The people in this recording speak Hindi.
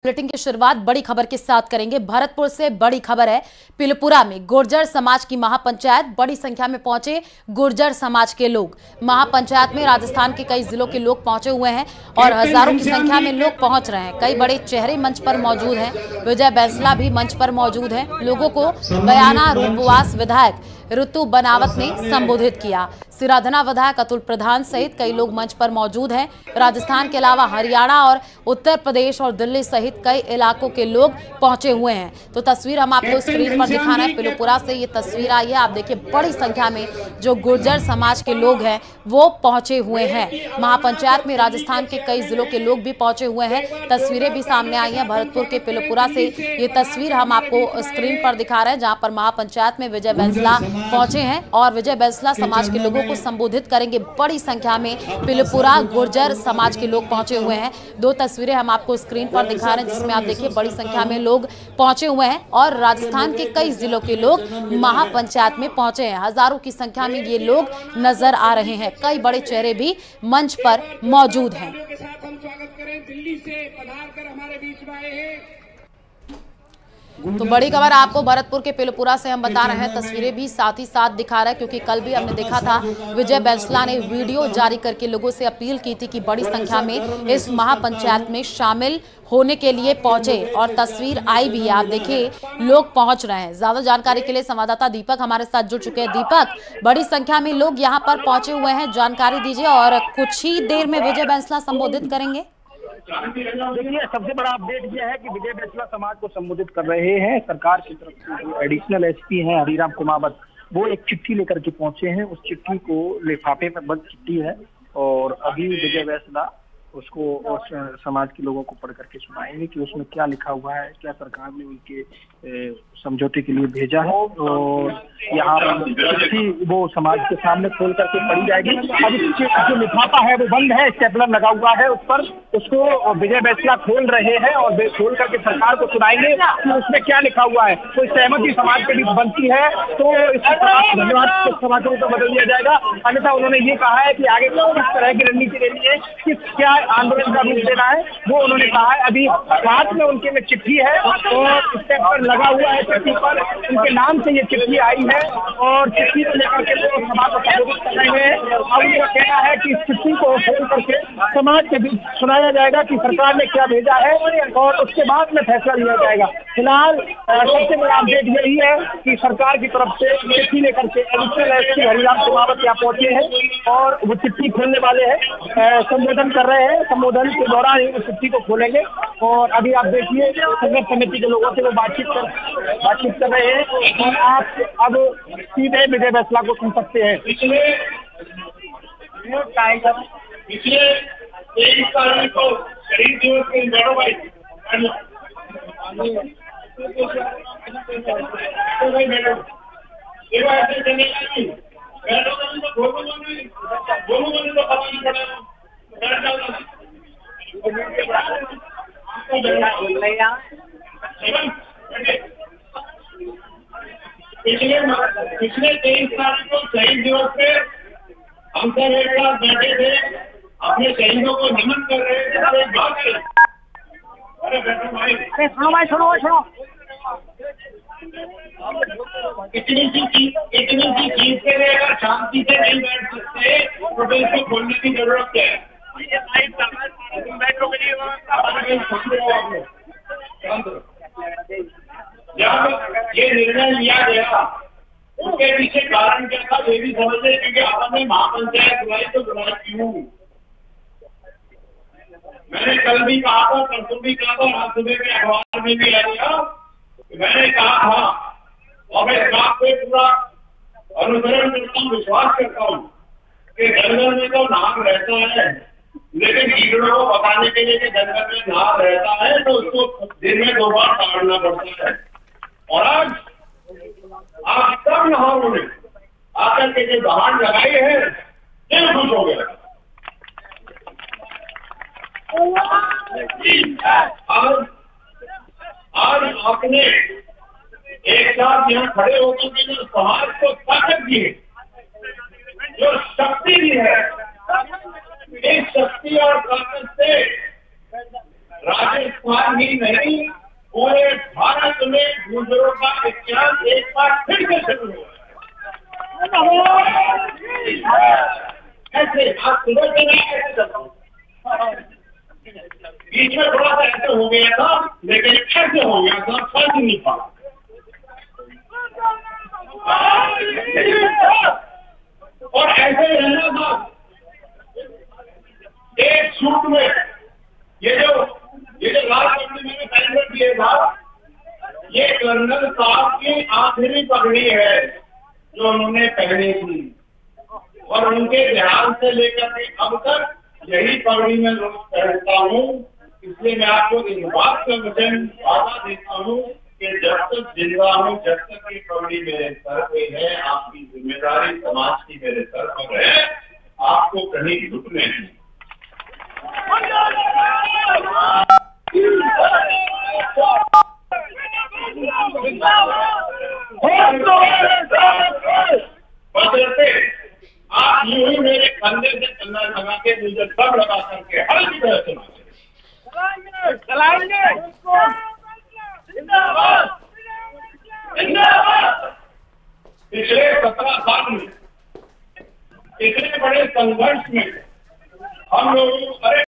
बुलेटिन की शुरुआत बड़ी खबर के साथ करेंगे। भरतपुर से बड़ी खबर है। पिलपुरा में गुर्जर समाज की महापंचायत, बड़ी संख्या में पहुंचे गुर्जर समाज के लोग। महापंचायत में राजस्थान के कई जिलों के लोग पहुंचे हुए हैं और हजारों की संख्या में लोग पहुंच रहे हैं। कई बड़े चेहरे मंच पर मौजूद हैं। विजय बैंसला भी मंच पर मौजूद हैं। लोगों को बयाना रूपवास विधायक ऋतु बनावत ने संबोधित किया। सिराधना विधायक अतुल प्रधान सहित कई लोग मंच पर मौजूद हैं। राजस्थान के अलावा हरियाणा और उत्तर प्रदेश और दिल्ली सहित कई इलाकों के लोग पहुंचे हुए हैं। तो तस्वीर हम आपको स्क्रीन पर दिखा रहे हैं। पिलपुरा से ये तस्वीर आई है। आप देखिए बड़ी संख्या में जो गुर्जर समाज के लोग हैं वो पहुंचे हुए हैं। महापंचायत में राजस्थान के कई जिलों के लोग भी पहुंचे हुए हैं। तस्वीरें भी सामने आई हैं। भरतपुर के पिलपुरा से ये तस्वीर हम आपको स्क्रीन पर दिखा रहे हैं, जहां पर महापंचायत में विजय बैंसला पहुंचे हैं और विजय बैंसला समाज के लोगों को संबोधित करेंगे। बड़ी संख्या में पिलपुरा गुर्जर समाज के लोग पहुंचे हुए हैं। दो तस्वीरें हम आपको स्क्रीन पर दिखा रहे हैं, जिसमें आप देखिए बड़ी संख्या में लोग पहुंचे हुए हैं और राजस्थान के कई जिलों के लोग महापंचायत में पहुंचे हैं। हजारों की संख्या में ये लोग नजर आ रहे हैं। कई बड़े चेहरे भी मंच पर मौजूद हैं। तो बड़ी खबर आपको भरतपुर के पिलपुरा से हम बता रहे हैं। तस्वीरें भी साथ ही साथ दिखा रहे हैं, क्योंकि कल भी हमने देखा था विजय बैंसला ने वीडियो जारी करके लोगों से अपील की थी कि बड़ी संख्या में इस महापंचायत में शामिल होने के लिए पहुंचे और तस्वीर आई भी। आप देखिए लोग पहुंच रहे हैं। ज्यादा जानकारी के लिए संवाददाता दीपक हमारे साथ जुड़ चुके हैं। दीपक, बड़ी संख्या में लोग यहाँ पर पहुंचे हुए हैं, जानकारी दीजिए और कुछ ही देर में विजय बैंसला संबोधित करेंगे। देखिए, सबसे बड़ा अपडेट यह है कि विजय बैंसला समाज को संबोधित कर रहे हैं। सरकार की तरफ से जो एडिशनल एसपी हैं हरिराम कुमावत, वो एक चिट्ठी लेकर के पहुंचे हैं। उस चिट्ठी को लिफाफे में बंद चिट्ठी है और अभी विजय बैंसला उसको समाज के लोगों को पढ़ करके सुनाएंगे कि उसमें क्या लिखा हुआ है, क्या सरकार ने उनके समझौते के लिए भेजा है। और यहाँ चिट्ठी वो समाज के सामने खोल करके पढ़ी जाएगी। अभी जो लिफाफा है वो बंद है, स्टेपलर लगा हुआ है उस पर, उसको विजय बैंसला खोल रहे हैं और खोल करके सरकार को सुनाएंगे कि उसमें क्या लिखा हुआ है। कोई सहमति समाज के बीच बनती है तो इसके धन्यवाद समाजों को बदल दिया जाएगा, अन्यथा उन्होंने ये कहा है कि आगे किस तरह की रणनीति लेनी है, किस क्या आंदोलन का रूप देना है, वो उन्होंने कहा है। अभी हाथ में उनके में चिट्ठी है और स्टेपलर लगा हुआ है चिट्ठी पर, उनके नाम से ये चिट्ठी आई है और चिट्ठी को लेकर के वो समाज को संबोधित कर रहे हैं। अब उनका कहना है कि इस चिट्ठी को खोल करके समाज के बीच सुनाया जाएगा कि सरकार ने क्या भेजा है और उसके बाद में फैसला लिया जाएगा। फिलहाल सबसे बड़ा अपडेट यही है कि सरकार की तरफ से चिट्ठी लेकर के एडिशनल एसपी हरिराम कुमावत यहाँ पहुंचे हैं और वो चिट्ठी खोलने वाले हैं, संबोधन कर रहे हैं। संबोधन के दौरान ही उस चिट्ठी को खोलेंगे और अभी आप देखिए संघर्ष समिति के लोगों से वो बातचीत कर रहे हैं और आप अब सीधे विजय बैंसला को सुन सकते हैं। पिछले 23 तारीख को शहीद दिवस के पिछले 23 तारीख को शहीद दिवस पे हम सब एक साथ बैठे थे, अपने शहीदों को नमन कर रहे थे। अरे बैठो भाई, सुनो। इतनी सी चीज के लिए अगर शांति से नहीं बैठ सकते तो इसको खोलने की जरूरत है। जब ये निर्णय लिया गया उसके पीछे कारण क्या था ये भी समझे, क्योंकि आपने महापंचायत बुलाई तो बुलाई क्यों। मैंने कल भी कहा था, परसों भी कहा था, आज सुबह के अखबार में भी आया। मैंने कहा था और मैं इस बात पे पूरा अनुसरण करता हूँ, विश्वास करता हूँ कि जंगल में तो नाग रहता है, लेकिन कीड़ों को बताने के लिए कि जंगल में नाग रहता है तो उसको दिन में 2 बार ताड़ना पड़ता है। और आज सब नागों ने आकर के जो दहाड़ लगाई है दिल खुश हो गया। आज आपने एक साथ यहाँ खड़े होकर के जो समाज को ताकत दी है, जो शक्ति दी है, इस शक्ति और ताकत से राजस्थान राजस्थान ही नहीं, पूरे भारत में गुर्जरों का इतिहास एक बार फिर से शुरू हुआ। ऐसे आज सुबह से नहीं ऐसे चलता हूँ, बीच में थोड़ा सा ऐसे हो गया था, लेकिन ऐसे हो गया था, फर्क नहीं पड़ा। और ऐसे रहना था, एक सूट में ये जो लाल पगड़ी मैंने पहन कर दिया था, ये कर्नल साहब की आखिरी पगड़ी है जो उन्होंने पहनी थी, और उनके ध्यान से लेकर के अब तक यही पगड़ी मैं रोज पहनता हूँ। इसलिए मैं आपको इस बात का वचन वादा देता हूँ कि जब तक जिंदा हूँ, जब तक ये पगड़ी मेरे सर पे है, आपकी जिम्मेदारी समाज की मेरे सर पर है, आपको कहीं झुकने नहीं। आप यूं ही मेरे कंधे से कंधा लगा के मुझे सब लगा करके हर जगह से चलाएंगे। पिछले 17 साल में इतने बड़े संघर्ष में हम लोग